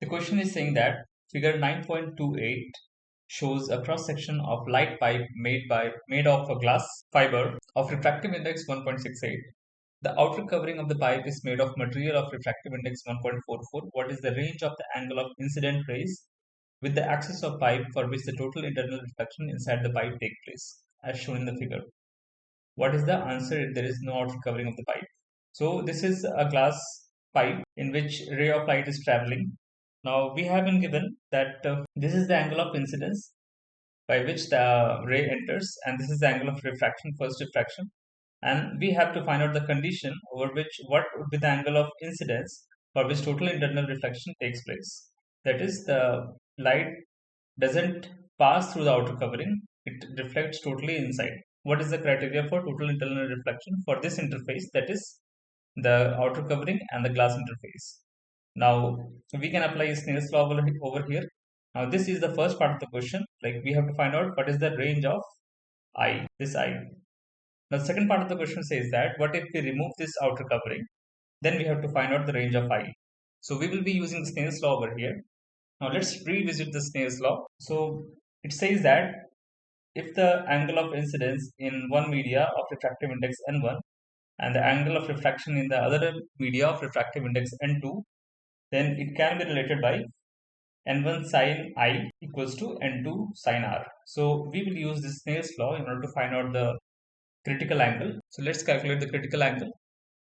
The question is saying that figure 9.28 shows a cross section of light pipe made of a glass fiber of refractive index 1.68. The outer covering of the pipe is made of material of refractive index 1.44. What is the range of the angle of incident rays with the axis of pipe for which the total internal reflection inside the pipe take place, as shown in the figure? What is the answer if there is no outer covering of the pipe? So this is a glass pipe in which ray of light is traveling. Now we have been given that this is the angle of incidence by which the ray enters, and this is the angle of refraction, first refraction. And we have to find out the condition over which what would be the angle of incidence for which total internal reflection takes place. That is, the light doesn't pass through the outer covering, it reflects totally inside. What is the criteria for total internal reflection for this interface, that is the outer covering and the glass interface? Now we can apply Snell's law over here. Now this is the first part of the question, like we have to find out what is the range of I, this I. Now the second part of the question says that what if we remove this outer covering, then we have to find out the range of I. So we will be using Snell's law over here. Now let's revisit the Snell's law. So it says that if the angle of incidence in one media of refractive index n1 and the angle of refraction in the other media of refractive index n2, then it can be related by n1 sine I equals to n2 sine R. So we will use this Snell's law in order to find out the critical angle. So let's calculate the critical angle.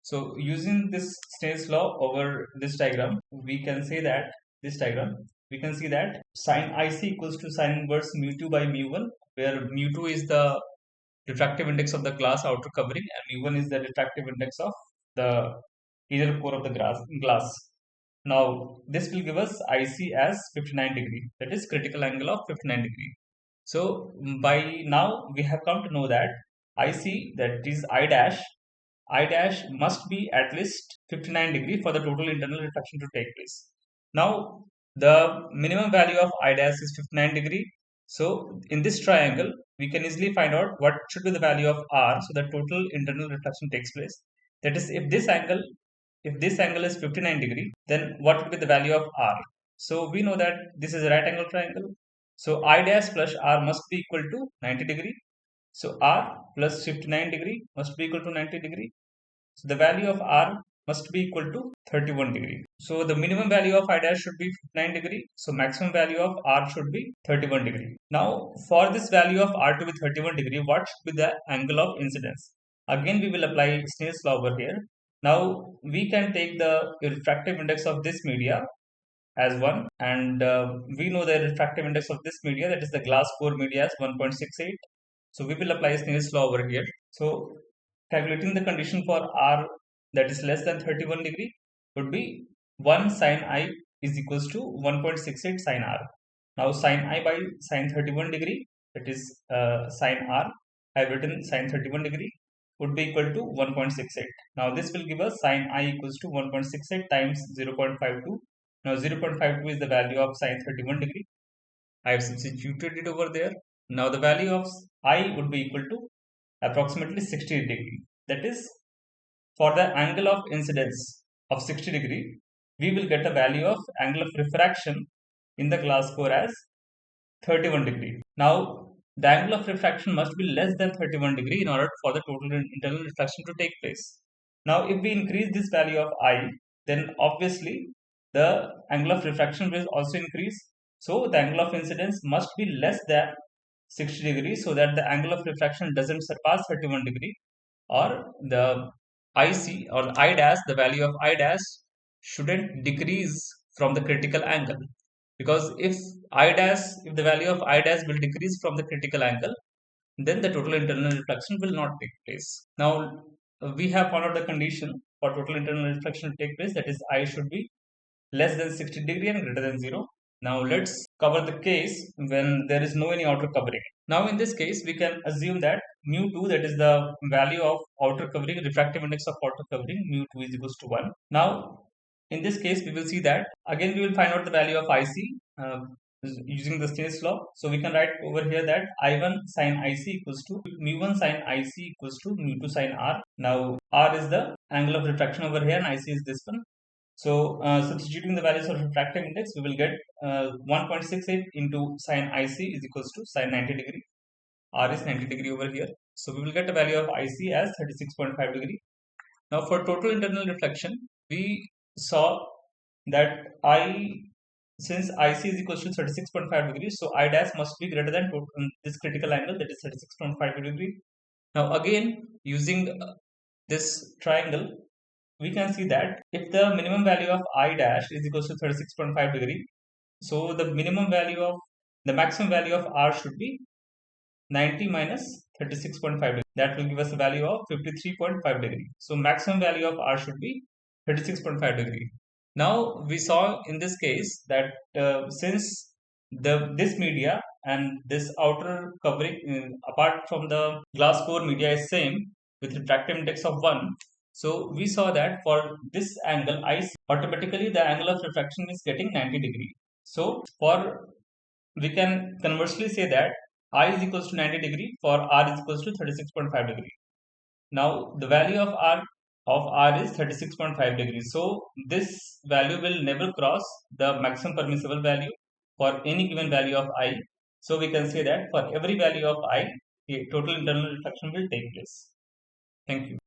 So using this Snell's law over this diagram, we can say that we can see that sine IC equals to sine inverse mu2 by mu1, where mu2 is the refractive index of the glass outer covering and mu1 is the refractive index of the inner core of the glass. Now this will give us IC as 59 degree, that is critical angle of 59 degree. So by now we have come to know that IC, that is I dash must be at least 59 degree for the total internal reflection to take place. Now the minimum value of I dash is 59 degree. So in this triangle we can easily find out what should be the value of R so that total internal reflection takes place. That is, if this angle is 59 degree, then what would be the value of R? So we know that this is a right angle triangle. So I dash plus R must be equal to 90 degree. So R plus 59 degree must be equal to 90 degree. So the value of R must be equal to 31 degree. So the minimum value of I dash should be 59 degree. So maximum value of R should be 31 degree. Now for this value of R to be 31 degree, what should be the angle of incidence? Again we will apply Snell's law over here. Now we can take the refractive index of this media as 1, and we know the refractive index of this media, that is the glass core media, as 1.68. So we will apply Snell's law over here. So calculating the condition for R that is less than 31 degree would be 1 sine I is equals to 1.68 sine R. Now sine I by sine 31 degree, that is sine R, I have written sine 31 degree, would be equal to 1.68. Now this will give us sine I equals to 1.68 times 0.52. Now 0.52 is the value of sine 31 degree. I have substituted it over there. Now the value of I would be equal to approximately 60 degree. That is, for the angle of incidence of 60 degree, we will get a value of angle of refraction in the glass core as 31 degree. Now the angle of refraction must be less than 31 degree in order for the total internal reflection to take place. Now if we increase this value of I, then obviously the angle of refraction will also increase. So the angle of incidence must be less than 60 degrees so that the angle of refraction doesn't surpass 31 degree, or the IC or the I dash, the value of I dash shouldn't decrease from the critical angle, because if the value of I dash will decrease from the critical angle, then the total internal reflection will not take place. Now we have found out the condition for total internal reflection to take place, that is I should be less than 60 degree and greater than 0. Now let's cover the case when there is no any outer covering. Now in this case we can assume that mu2, that is the value of outer covering, refractive index of outer covering, mu2 is equals to 1. Now in this case we will see that again we will find out the value of IC using the Snell's law. So we can write over here that I1 sine IC equals to mu1 sine IC equals to mu2 sine R. Now R is the angle of refraction over here and IC is this one. So, substituting the values of refractive index, we will get 1.68 into sine IC is equals to sine 90 degree. R is 90 degree over here. So, we will get a value of IC as 36.5 degree. Now, for total internal reflection, we saw that since IC is equals to 36.5 degrees, so I dash must be greater than this critical angle, that is 36.5 degree. Now, again, using this triangle, we can see that if the minimum value of I dash is equals to 36.5 degree, so the maximum value of R should be 90 minus 36.5 degree. That will give us a value of 53.5 degree. So maximum value of R should be 36.5 degree. Now we saw in this case that since this media and this outer covering apart from the glass core media is same with refractive index of 1, so we saw that for this angle I automatically the angle of refraction is getting 90 degree. So for we can conversely say that I is equals to 90 degree for R is equals to 36.5 degree. Now the value of R is 36.5 degrees. So this value will never cross the maximum permissible value for any given value of I. So we can say that for every value of I, a total internal reflection will take place. Thank you.